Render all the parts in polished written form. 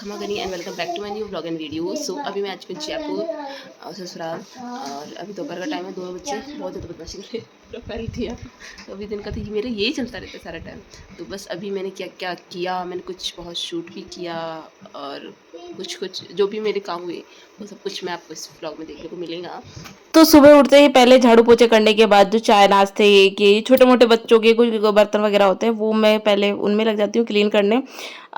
खमा गनी and welcome back to my new blog and video. So अभी मैं आज फिर जयपुर ससुराल और अभी दोपहर का टाइम है। दोनों बच्चे बहुत ज़्यादा बदमाशी कर रहे हैं। दोपहर थी तो अभी दिन का था, मेरा यही चलता रहता है सारा टाइम। तो बस अभी मैंने क्या क्या किया, मैंने कुछ बहुत शूट भी किया और कुछ जो भी मेरे काम हुए वो सब कुछ मैं आपको इस ब्लॉग में देखने को मिलेगा। तो सुबह उठते ही पहले झाड़ू पोछे करने के बाद जो चाय नाश्ते के छोटे मोटे बच्चों के कुछ बर्तन वगैरह होते हैं वो मैं पहले उनमें लग जाती हूँ क्लीन करने।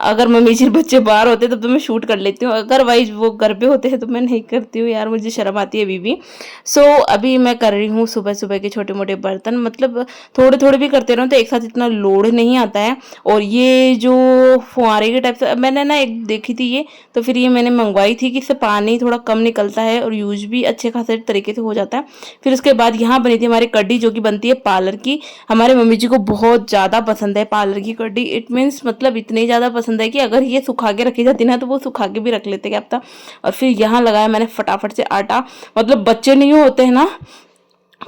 अगर मम्मी जी बच्चे बाहर होते तब तो मैं शूट कर लेती हूँ, अदरवाइज वो घर पे होते हैं तो मैं नहीं करती हूँ यार, मुझे शर्म आती है अभी भी। सो अभी मैं कर रही हूँ सुबह सुबह के छोटे मोटे बर्तन, मतलब थोड़े थोड़े भी करते रहो तो एक साथ इतना लोड नहीं आता है। और ये जो फुहारे के टाइप से मैंने ना एक देखी थी ये, तो फिर ये मैंने मंगवाई थी कि इससे पानी थोड़ा कम निकलता है और यूज भी अच्छे खासे तरीके से हो जाता है। फिर उसके बाद यहाँ बनी थी हमारी कढ़ी, जो कि बनती है पार्लर की। हमारे मम्मी जी को बहुत ज़्यादा पसंद है पार्लर की कढ़ी। इट मीन्स मतलब इतनी ज़्यादा पसंद है कि अगर ये सुखा के रखी जाती ना तो वो सुखा के भी रख लेते क्या पता। और फिर यहाँ लगाया मैंने फटाफट से आटा, मतलब बच्चे नहीं होते हैं ना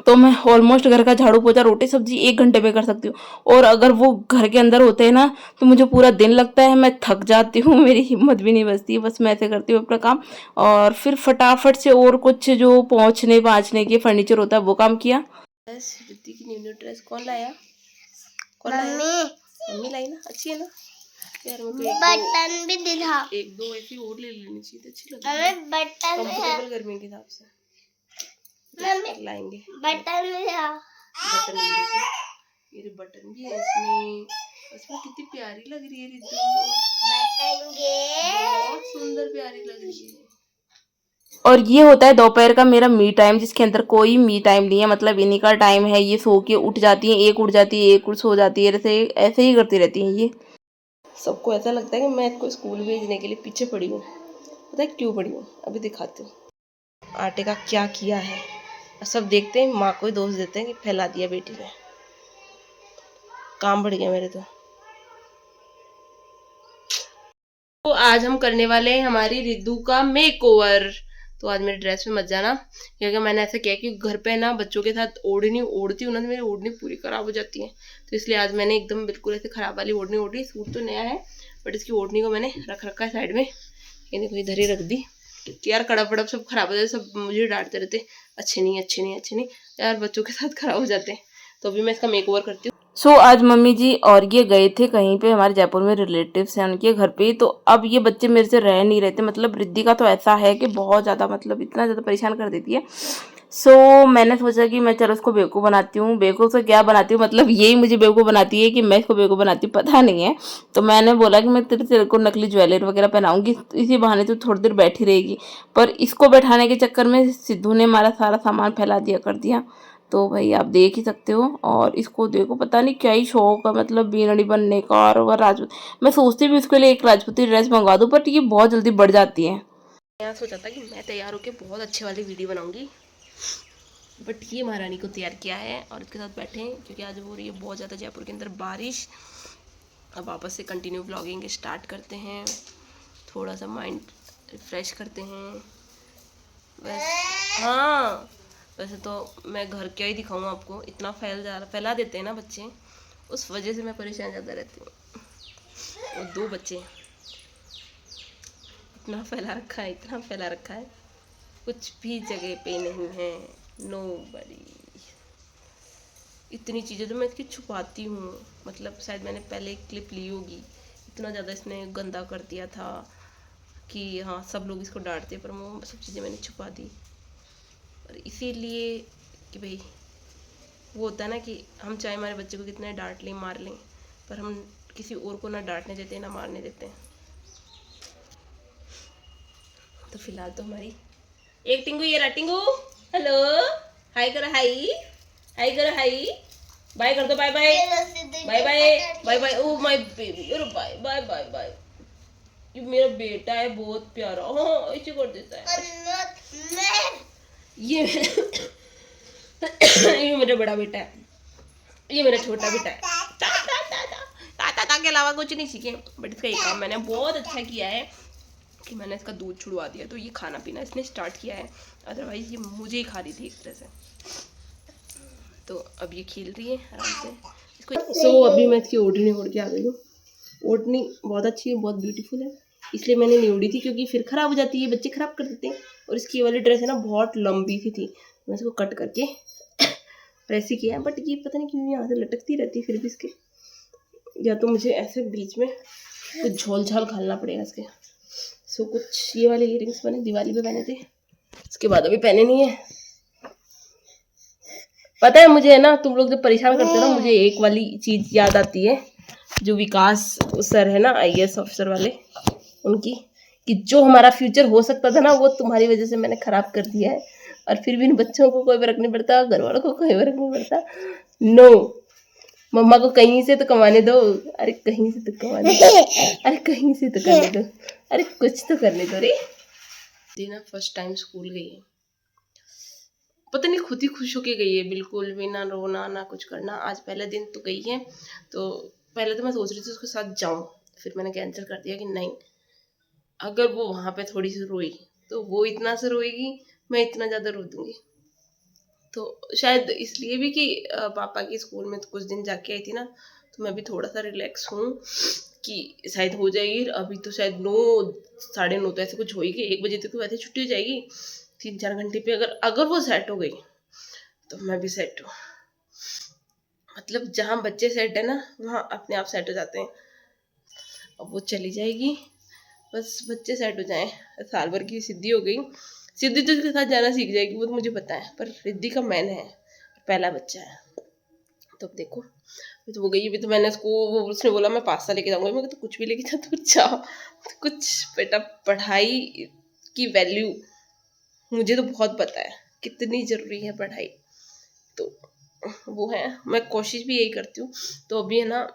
तो मैं ऑलमोस्ट घर का झाड़ू पोछा रोटी सब्जी 1 घंटे में कर सकती हूँ। और अगर वो घर के अंदर होते हैं ना तो मुझे पूरा दिन लगता है, मैं थक जाती हूँ, मेरी हिम्मत भी नहीं बचती। बस मैं ऐसे करती हूँ अपना काम और फिर फटाफट से और कुछ जो पोंछने पाछने के फर्नीचर होता है वो काम किया। बस रिद्धि की न्यू ड्रेस कौन लाया? कौन लाया? मम्मी लाई ना, अच्छी है ना यार। मेरे को बटन भी दिखा, एक दो ऐसी और ले लेनी चाहिए, अच्छी लगती है कंफर्टेबल गर्मी के हिसाब से। लाएंगे बटन बटन ये बटन भी है इसमें। इसमें कितनी प्यारी लग रही है रिद्धि, बहुत सुंदर प्यारी लग रही है। और ये होता है दोपहर का मेरा मी टाइम, जिसके अंदर कोई मी टाइम नहीं है, मतलब इन्हीं का टाइम है। ये सो के उठ जाती है, एक उठ जाती है, एक सो जाती है, ऐसे ऐसे ही करती रहती हैं ये। सबको ऐसा लगता है कि मैं इसको स्कूल भेजने के लिए पीछे पड़ी हूँ। पता है क्यों पड़ी हूँ? अभी दिखाती हूँ आटे का क्या किया है। सब देखते हैं, माँ को ही दोष देते हैं कि फैला दिया बेटी ने। काम बढ़ गया मेरे तो आज हम करने वाले हैं हमारी रिद्धू का मेकओवर। तो आज मेरे ड्रेस में मत जाना, क्योंकि मैंने ऐसा किया कि घर पे ना बच्चों के साथ ओढ़नी ओढ़ती हूँ ना तो मेरी ओढ़नी पूरी खराब हो जाती है। तो इसलिए आज मैंने एकदम बिल्कुल ऐसे खराब वाली ओढ़नी ओढ़ी। सूट तो नया है बट इसकी ओढ़नी को मैंने रख रखा है साइड में, इन्हें कोई इधर ही रख दी कि यार कड़प वड़प सब खराब हो जाते। सब मुझे डांटते रहते, अच्छे नहीं अच्छे नहीं अच्छे नहीं, यार बच्चों के साथ खराब हो जाते हैं। तो अभी मैं इसका मेकओवर करती हूँ। सो आज मम्मी जी और ये गए थे कहीं पे, हमारे जयपुर में रिलेटिव्स हैं उनके घर पे। तो अब ये बच्चे मेरे से रह नहीं रहते, मतलब रिद्धि का तो ऐसा है कि बहुत ज़्यादा, मतलब इतना ज़्यादा परेशान कर देती है। सो मैंने सोचा कि मैं चलो उसको बेवकूफ़ बनाती हूँ। बेवकूफ़ से क्या बनाती हूँ, मतलब यही मुझे बेवकूफ़ बनाती है कि मैं इसको बेवकूफ़ बनाती हूँ, पता नहीं है। तो मैंने बोला कि मैं तेरे को नकली ज्वेलरी वगैरह पहनाऊंगी, इसी बहाने तो थोड़ी देर बैठी रहेगी। पर इसको बैठाने के चक्कर में सिद्धू ने हमारा सारा सामान फैला दिया कर दिया। तो भाई आप देख ही सकते हो। और इसको देखो, पता नहीं क्या ही शौक है, मतलब बीनड़ी बनने का। और राजपूत, मैं सोचती भी उसके लिए एक राजपूती ड्रेस मंगवा दूँ, बट ये बहुत जल्दी बढ़ जाती है। यहाँ सोचा था कि मैं तैयार होकर बहुत अच्छे वाली वीडियो बनाऊंगी, बट ये महारानी को तैयार किया है और इसके साथ बैठे हैं क्योंकि आज हो रही है बहुत ज़्यादा जयपुर के अंदर बारिश। अब वापस से कंटिन्यू ब्लॉगिंग स्टार्ट करते हैं, थोड़ा सा माइंड रिफ्रेश करते हैं बस। हाँ वैसे तो मैं घर क्या ही दिखाऊँ आपको, इतना फैला देते हैं ना बच्चे, उस वजह से मैं परेशान ज़्यादा रहती हूँ। और दो बच्चे इतना फैला रखा है, इतना फैला रखा है, कुछ भी जगह पे नहीं है, नो बड़ी। इतनी चीज़ें तो मैं इसकी छुपाती हूँ, मतलब शायद मैंने पहले एक क्लिप ली होगी, इतना ज़्यादा इसने गंदा कर दिया था कि हाँ सब लोग इसको डांटते, पर वो सब चीज़ें मैंने छुपा दी। और इसीलिए कि भाई वो होता है ना कि हम चाहे हमारे बच्चे को कितना डांट लें मार लें, पर हम किसी और को ना डांटने देते ना मारने देते हैं। तो फिलहाल तो हमारी एक टिंगू, ये रहा टिंगू, हेलो हाय करो, हाय हाय करो, हाय बाय कर दो, bye bye bye bye bye bye. Oh my baby, अरे बाय बाय बाय बाय। ये मेरा बेटा है बहुत प्यारा, हाँ ऐसे कर देता है ये ये मेरा बड़ा बेटा है, ये मेरा छोटा बेटा है। ता ता ता ता ता ता के अलावा कुछ नहीं सीखे, बट इसका ये काम मैंने बहुत अच्छा किया है कि मैंने इसका दूध छुड़वा दिया, तो ये खाना पीना इसने स्टार्ट किया है, अदरवाइज ये मुझे ही खा रही थी एक तरह से। तो अब ये खेल रही है आराम से इसको। सो अभी मैं इसकी ओढ़नी ओढ़ के आ गई हूँ। ओढ़नी बहुत अच्छी है, बहुत ब्यूटीफुल है, इसलिए मैंने नहीं उड़ी थी, क्योंकि फिर ख़राब हो जाती है, बच्चे ख़राब कर देते हैं। और इसकी वाली ड्रेस है ना बहुत लंबी सी थी, मैं इसको कट करके और ऐसे किया, बट ये पता नहीं क्यों यहाँ से लटकती रहती है फिर भी इसके, या तो मुझे ऐसे बीच में कुछ झोल झाल घालना पड़ेगा इसके। सो कुछ ये वाले इयररिंग्स मैंने दिवाली पे पहने थे, उसके बाद अभी पहने नहीं है। पता है मुझे है ना, तुम लोग जब परेशान करते हो ना, मुझे एक वाली चीज़ याद आती है, जो विकास सर है ना IAS ऑफिसर वाले, उनकी, कि जो हमारा फ्यूचर हो सकता था ना वो तुम्हारी वजह से मैंने ख़राब कर दिया है, और फिर भी इन बच्चों को कोई फर्क नहीं पड़ता, घर वालों को कोई फर्क नहीं पड़ता। नो, मम्मा को कहीं से तो कमाने दो, अरे कहीं से तो कमाने दो, अरे कहीं से तो करने दो, अरे कुछ तो करने दो रे। दीना फर्स्ट टाइम स्कूल गई है, पता नहीं खुद ही खुश होके गई है, बिल्कुल भी ना रोना ना कुछ करना। आज पहला दिन तो गई है, तो पहले तो मैं सोच रही थी उसके साथ जाऊं, फिर मैंने कैंसिल कर दिया कि नहीं, अगर वो वहाँ पे थोड़ी सी रोई तो वो इतना से रोएगी, मैं इतना ज़्यादा रो दूंगी। तो शायद इसलिए भी कि पापा की स्कूल में तो कुछ दिन जाके आई थी ना, तो मैं भी थोड़ा सा रिलैक्स हूँ कि शायद हो जाएगी। अभी तो शायद 9 साढ़े 9 तो ऐसे कुछ होएगी, 1 बजे तक तो वैसे छुट्टी हो जाएगी, 3-4 घंटे पे अगर वो सेट हो गई तो मैं भी सेट हूँ। मतलब जहाँ बच्चे सेट है ना, वहाँ अपने आप सेट हो जाते हैं। अब वो चली जाएगी, बस बच्चे सेट हो जाएं। साल भर की सिद्धि हो गई, सिद्धि तो उसके साथ जाना सीख जाएगी, वो तो मुझे पता है, पर रिद्धि का मैन है, पहला बच्चा है। तो अब देखो, तो वो गई, अभी तो मैंने उसको, वो उसने बोला मैं पास्ता लेके जाऊंगा, मैं तो कुछ भी लेके जा, तू जा, तो कुछ बेटा, पढ़ाई की वैल्यू मुझे तो बहुत पता है कितनी ज़रूरी है पढ़ाई, तो वो है, मैं कोशिश भी यही करती हूँ। तो अभी है ना,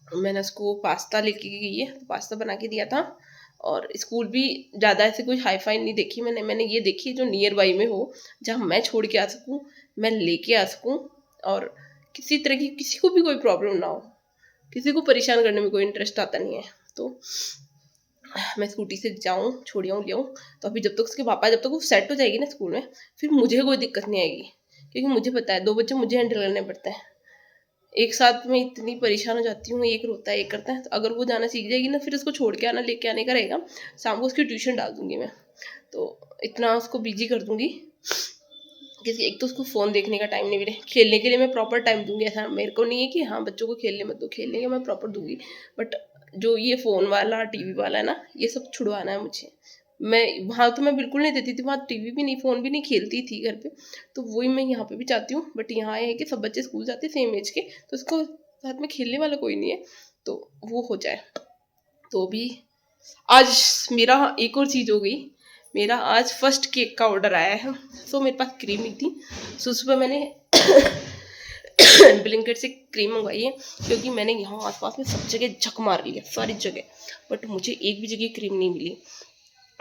मैंने उसको पास्ता लेके गई है, तो पास्ता बना के दिया था। और स्कूल भी ज़्यादा ऐसे कोई हाई फाई नहीं देखी मैंने ये देखी जो नियर बाई में हो, जहाँ मैं छोड़ के आ सकूँ, मैं लेके आ सकूँ, और किसी तरह की किसी को भी कोई प्रॉब्लम ना हो, किसी को परेशान करने में कोई इंटरेस्ट आता नहीं है। तो मैं स्कूटी से जाऊँ, छोड़ आऊँ, ले आऊँ। तो अभी जब तक उसके पापा, जब तक वो सेट हो जाएगी ना स्कूल में, फिर मुझे कोई दिक्कत नहीं आएगी, क्योंकि मुझे पता है 2 बच्चे मुझे हैंडल करने पड़ते हैं। एक साथ में इतनी परेशान हो जाती हूँ, एक रोता है एक करता है। तो अगर वो जाना सीख जाएगी ना, फिर उसको छोड़ के आना लेके आने का रहेगा, शाम को उसकी ट्यूशन डाल दूंगी मैं, तो इतना उसको बिजी कर दूंगी, क्योंकि एक तो उसको फ़ोन देखने का टाइम नहीं मिले, खेलने के लिए मैं प्रॉपर टाइम दूंगी। ऐसा मेरे को नहीं है कि हाँ बच्चों को खेलने मत दो, खेलने का मैं प्रॉपर दूंगी, बट जो ये फ़ोन वाला टीवी वाला है ना, ये सब छुड़वाना है मुझे। मैं वहाँ तो मैं बिल्कुल नहीं देती थी, वहाँ टीवी भी नहीं, फ़ोन भी नहीं, खेलती थी घर पे, तो वही मैं यहाँ पे भी चाहती हूँ। बट यहाँ ये है कि सब बच्चे स्कूल जाते हैं सेम एज के, तो उसको साथ में खेलने वाला कोई नहीं है, तो वो हो जाए। तो भी आज मेरा एक और चीज़ हो गई, मेरा आज फर्स्ट केक का ऑर्डर आया है। सो मेरे पास क्रीम नहीं थी, सो सुबह मैंने ब्लिंकिट से क्रीम मंगवाई है, क्योंकि मैंने यहाँ आसपास में सब जगह झक मार लिया, सारी जगह, बट मुझे एक भी जगह क्रीम नहीं मिली।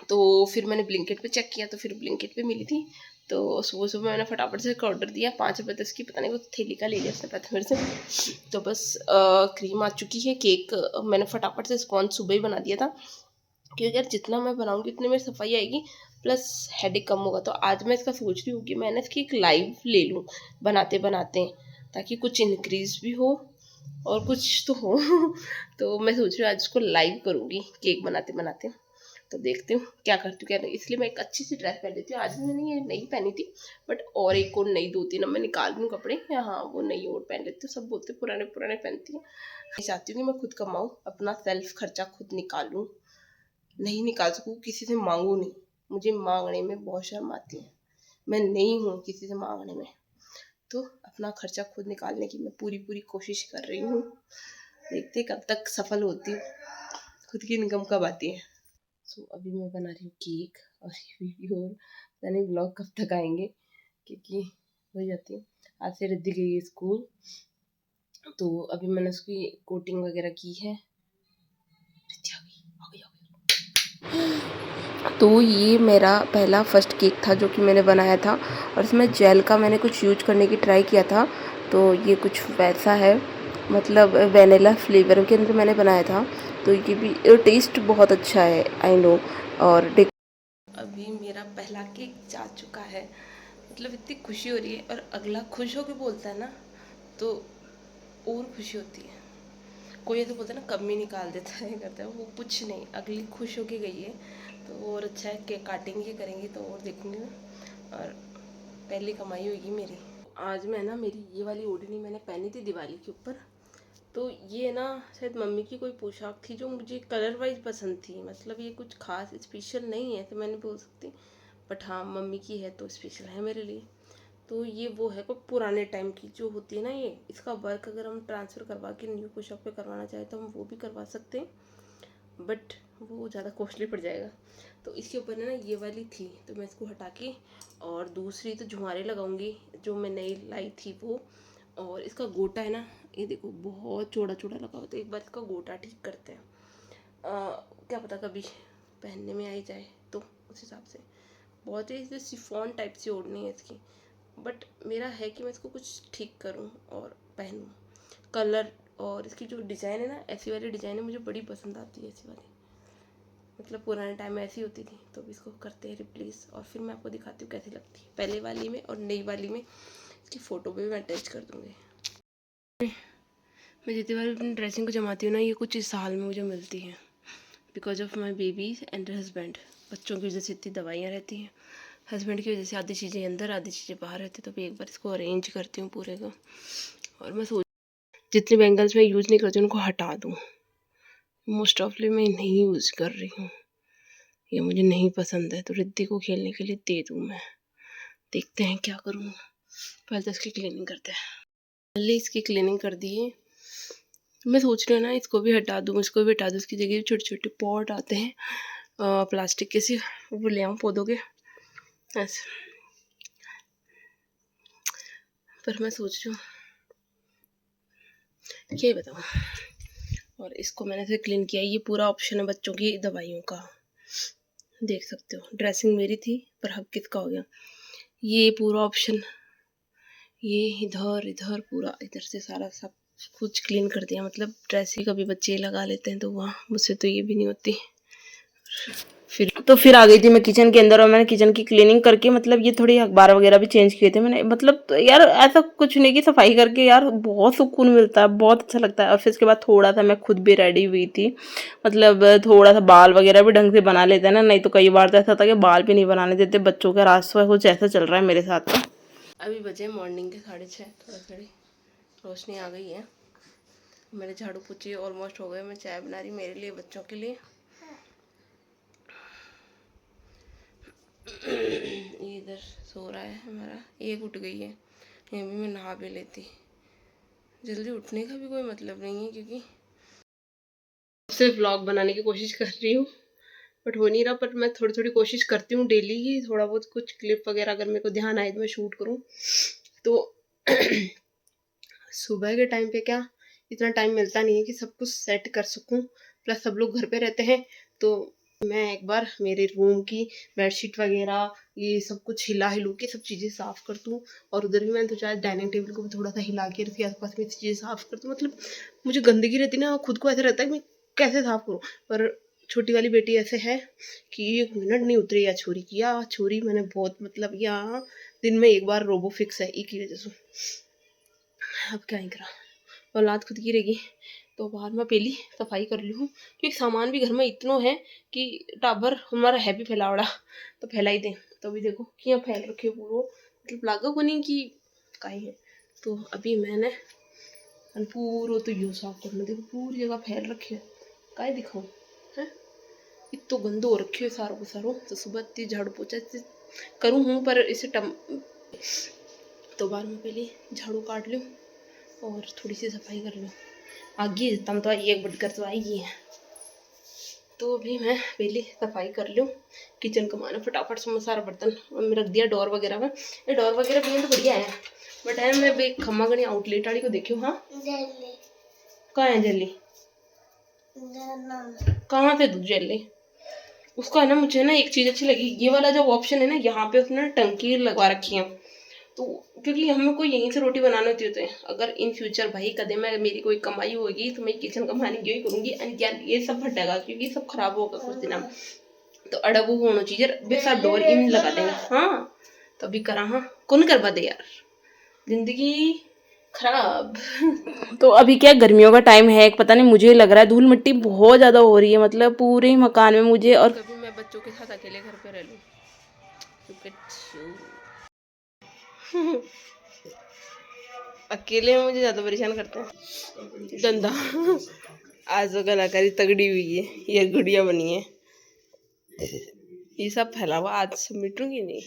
तो फिर मैंने ब्लिंकिट पे चेक किया, तो फिर ब्लिंकिट पे मिली थी। तो सुबह सुबह मैंने फटाफट से ऑर्डर दिया, 5 रुपये तक की पता नहीं वो थैली का ले लिया उसने पता मेरे से। तो बस क्रीम आ चुकी है, केक मैंने फटाफट से स्पॉन्ज सुबह ही बना दिया था, क्योंकि यार जितना मैं बनाऊंगी उतनी मेरी सफाई आएगी, प्लस हेडेक कम होगा। तो आज मैं इसका सोच रही हूँ कि मैं इसकी एक लाइव ले लूँ बनाते बनाते, ताकि कुछ इंक्रीज भी हो और कुछ तो हो। तो मैं सोच रही हूँ आज उसको लाइव करूँगी केक बनाते बनाते। तो देखती हूँ क्या करती हूँ क्या नहीं। इसलिए मैं एक अच्छी सी ड्रेस पहन लेती हूँ, आज मैंने ये नहीं पहनी थी, बट और एक और नई 2-3 अब मैं निकाल लूँ कपड़े, या हाँ वो नई और पहन लेती हूँ। सब बोलते पुराने पुराने पहनती हूँ, मैं चाहती हूँ कि मैं खुद कमाऊँ, अपना सेल्फ खर्चा खुद निकालूँ, नहीं निकाल सकूँ किसी से मांगूँ नहीं, मुझे मांगने में बहुत शर्म आती है, मैं नहीं हूँ किसी से मांगने में। तो अपना खर्चा खुद निकालने की मैं पूरी पूरी कोशिश कर रही हूँ, देखते कब तक सफल होती हूँ, खुद की इनकम कब आती है। सो अभी मैं बना रही हूँ केक, और ये वीडियो और यानी ब्लॉग कब तक आएंगे, क्योंकि हो जाती है। आज से रिद्धि गई है स्कूल, तो अभी मैंने उसकी कोटिंग वगैरह की है। रिद्धि आ गई। तो ये मेरा पहला फर्स्ट केक था जो कि मैंने बनाया था, और इसमें जेल का मैंने कुछ यूज करने की ट्राई किया था। तो ये कुछ वैसा है, मतलब वेनिला फ्लेवर के अंदर मैंने बनाया था, तो ये भी टेस्ट बहुत अच्छा है, आई नो। और अभी मेरा पहला केक जा चुका है, मतलब इतनी खुशी हो रही है, और अगला खुश होकर बोलता है ना, तो और खुशी होती है। कोई ऐसे बोलता है ना कमी निकाल देता है करता है, वो कुछ नहीं, अगली खुश होके गई है तो वो और अच्छा है। केक काटेंगे करेंगे तो और देखूंगी ना, और पहली कमाई होगी मेरी। आज मैं ना, मेरी ये वाली ओढ़नी मैंने पहनी थी दिवाली के ऊपर, तो ये ना शायद मम्मी की कोई पोशाक थी जो मुझे कलर वाइज पसंद थी, मतलब ये कुछ खास स्पेशल नहीं है तो मैंने बोल सकती, बट हाँ मम्मी की है तो स्पेशल है मेरे लिए। तो ये वो है कोई पुराने टाइम की जो होती है ना, ये इसका वर्क अगर हम ट्रांसफ़र करवा के न्यू पोशाक पे करवाना चाहें तो हम वो भी करवा सकते हैं, बट वो ज़्यादा कॉस्टली पड़ जाएगा। तो इसके ऊपर ना ये वाली थी तो मैं इसको हटा के और दूसरी तो झुमारे लगाऊंगी जो मैं नई लाई थी वो। और इसका गोटा है ना, ये देखो बहुत चौड़ा चौड़ा लगा होता है, एक बार इसका गोटा ठीक करते हैं। क्या पता कभी पहनने में आई जाए तो उस हिसाब से। बहुत ही सिफॉन टाइप सी ओढ़नी है इसकी, बट मेरा है कि मैं इसको कुछ ठीक करूं और पहनूं। कलर और इसकी जो डिज़ाइन है ना, ऐसी वाली डिज़ाइन है मुझे बड़ी पसंद आती है, ऐसी वाली, मतलब पुराने टाइम में ऐसी होती थी। तो अब इसको करते हैं रिप्लेस और फिर मैं आपको दिखाती हूँ कैसी लगती है पहले वाली में और नई वाली में। इसकी फ़ोटो भी मैं अटैच कर दूँगी। मैं जितनी बार अपनी ड्रेसिंग को जमाती हूँ ना, ये कुछ इस हाल में मुझे मिलती है, because of my babies and husband. बच्चों की वजह से इतनी दवाइयाँ रहती हैं, हस्बैंड की वजह से आधी चीज़ें अंदर आधी चीज़ें बाहर रहती, तो अभी एक बार इसको अरेंज करती हूँ पूरे को। और मैं सोच जितने बैंगल्स मैं यूज़ नहीं करती उनको हटा दूँ, मोस्ट ऑफली मैं नहीं यूज़ कर रही हूँ, ये मुझे नहीं पसंद है, तो रिद्धि को खेलने के लिए दे दूँ मैं। देखते हैं क्या करूँ, पहले तो इसकी क्लीनिंग करते हैं। पहले इसकी क्लीनिंग कर दी है, मैं सोच रही हूँ ना इसको भी हटा दूँ, इसको भी हटा दूँ, इसकी जगह छोटे छोटे पॉट आते हैं प्लास्टिक के से, वो ले आऊँ पौधों के ऐसे। पर मैं सोच रही हूँ क्या बताऊँ। और इसको मैंने फिर क्लीन किया, ये पूरा ऑप्शन है बच्चों की दवाइयों का, देख सकते हो। ड्रेसिंग मेरी थी पर हब किसका हो गया, ये पूरा ऑप्शन, ये इधर इधर पूरा इधर से सारा सब कुछ क्लीन कर दिया। मतलब ड्रेसिंग कभी बच्चे लगा लेते हैं तो वहाँ मुझसे तो ये भी नहीं होती। फिर आ गई थी मैं किचन के अंदर, और मैंने किचन की क्लीनिंग करके, मतलब ये थोड़ी अखबार वगैरह भी चेंज किए थे मैंने। मतलब तो यार ऐसा कुछ नहीं कि सफाई करके यार बहुत सुकून मिलता है, बहुत अच्छा लगता है। और फिर इसके बाद थोड़ा सा मैं खुद भी रेडी हुई थी, मतलब थोड़ा सा बाल वगैरह भी ढंग से बना लेते हैं ना, नहीं तो कई बार तो ऐसा था कि बाल भी नहीं बनाने देते बच्चों का। रास्ता कुछ ऐसा चल रहा है मेरे साथ तो। अभी बजे मॉर्निंग के 6:30, थोड़ा थोड़ी रोशनी आ गई है। मेरे झाड़ू पोछे ऑलमोस्ट हो गए, मैं चाय बना रही मेरे लिए बच्चों के लिए। ये इधर सो रहा है हमारा, एक उठ गई है, ये भी मैं नहा भी लेती। जल्दी उठने का भी कोई मतलब नहीं है, क्योंकि सिर्फ व्लॉग बनाने की कोशिश कर रही हूँ बट हो नहीं रहा। पर मैं थोड़ी थोड़ी कोशिश करती हूँ डेली ही, थोड़ा बहुत कुछ क्लिप वगैरह अगर मेरे को ध्यान आए तो मैं शूट करूँ। तो सुबह के टाइम पे क्या इतना टाइम मिलता नहीं है कि सब कुछ सेट कर सकूँ, प्लस सब लोग घर पे रहते हैं। तो मैं एक बार मेरे रूम की बेडशीट वगैरह ये सब कुछ हिला हिलू के सब चीज़ें साफ़ कर दूँ। और उधर भी मैंने तो चाहे डाइनिंग टेबल को भी थोड़ा सा हिला के उसके आसपास में चीज़ें साफ़ कर दूँ। मतलब मुझे गंदगी रहती ना, खुद को ऐसा रहता है कि मैं कैसे साफ़ करूँ। पर छोटी वाली बेटी ऐसे है कि 1 मिनट नहीं उतरी, या छोरी किया छोरी मैंने बहुत, मतलब यहाँ दिन में एक बार रोबो फिक्स है एक ही वजह से। अब क्या ही करा, औलाद खुद की रहेगी तो बाहर में पहली सफाई कर लूँ, क्योंकि सामान भी घर में इतना है कि टाबर हमारा है भी फैलावड़ा तो फैला ही दें। तो अभी देखो कि यहाँ फैल रखे पूरा, मतलब लागा को नहीं कि काई है। तो अभी मैंने पूरा तो यूँ साफ करना, देखो पूरी जगह फैल रखी है, काई दिखाऊँ है, इतो गंदो हो रखे है सारों को सारों। तो सुबह इतनी झाड़ू पोछा करूँ हूँ, पर इसे तो बार में पहले झाड़ू काट लूँ और थोड़ी सी सफाई कर लूँ। आगे तम तो एक बढ़कर तो आएगी है। तो अभी मैं पहले सफाई कर लूँ किचन का, माना फटाफट से सारा बर्तन मैं रख दिया डोर वगैरह में। ये डोर वगैरह भी तो बढ़िया है, बट है मैं भी खम्मा गणी आउटलेट वाली को देखी हूँ। हाँ कहाँ है जेली, कहाँ थे दूध जेली, उसका है ना मुझे ना एक चीज़ अच्छी लगी, ये वाला जो ऑप्शन है ना यहाँ पे उसने टंकी लगवा रखी है। तो क्योंकि हमें कोई यहीं से रोटी बनाने होती होती है, अगर इन फ्यूचर भाई कदम में मेरी कोई कमाई होगी तो मैं किचन का पानी क्यों ही करूँगी, ये सब फटेगा क्योंकि सब खराब होगा कुछ दिन। तो अड़बू होना चाहिए बेसा डोर इन लगा देंगे। हाँ तो अभी करा, हाँ कौन करवा दे यार, जिंदगी खराब। तो अभी क्या गर्मियों का टाइम है, पता नहीं मुझे लग रहा है धूल मिट्टी बहुत ज़्यादा हो रही है, मतलब पूरे ही मकान में मुझे। और कभी मैं बच्चों के साथ अकेले घर पे रह लूं। अकेले में मुझे ज़्यादा परेशान करते हैं। गंदा। आज तो कलाकारी तगड़ी हुई है, ये गुड़िया बनी है, ये सब फैला हुआ, आज समेटूंगी नहीं।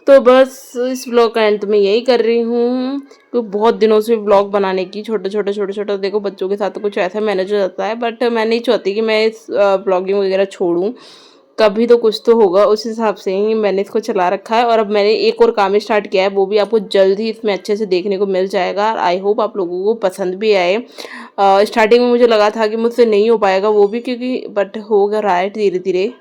तो बस इस ब्लॉग का एंड मैं यही कर रही हूँ, क्योंकि बहुत दिनों से ब्लॉग बनाने की छोटे देखो बच्चों के साथ तो कुछ ऐसा मैनेज हो जाता है, बट मैं नहीं चाहती कि मैं इस ब्लॉगिंग वगैरह छोड़ूं। कभी तो कुछ तो होगा, उस हिसाब से ही मैंने इसको चला रखा है। और अब मैंने एक और काम स्टार्ट किया है, वो भी आपको जल्द ही इसमें अच्छे से देखने को मिल जाएगा। आई होप आप लोगों को पसंद भी आए। स्टार्टिंग में मुझे लगा था कि मुझसे नहीं हो पाएगा वो भी, क्योंकि बट हो रहा है धीरे धीरे।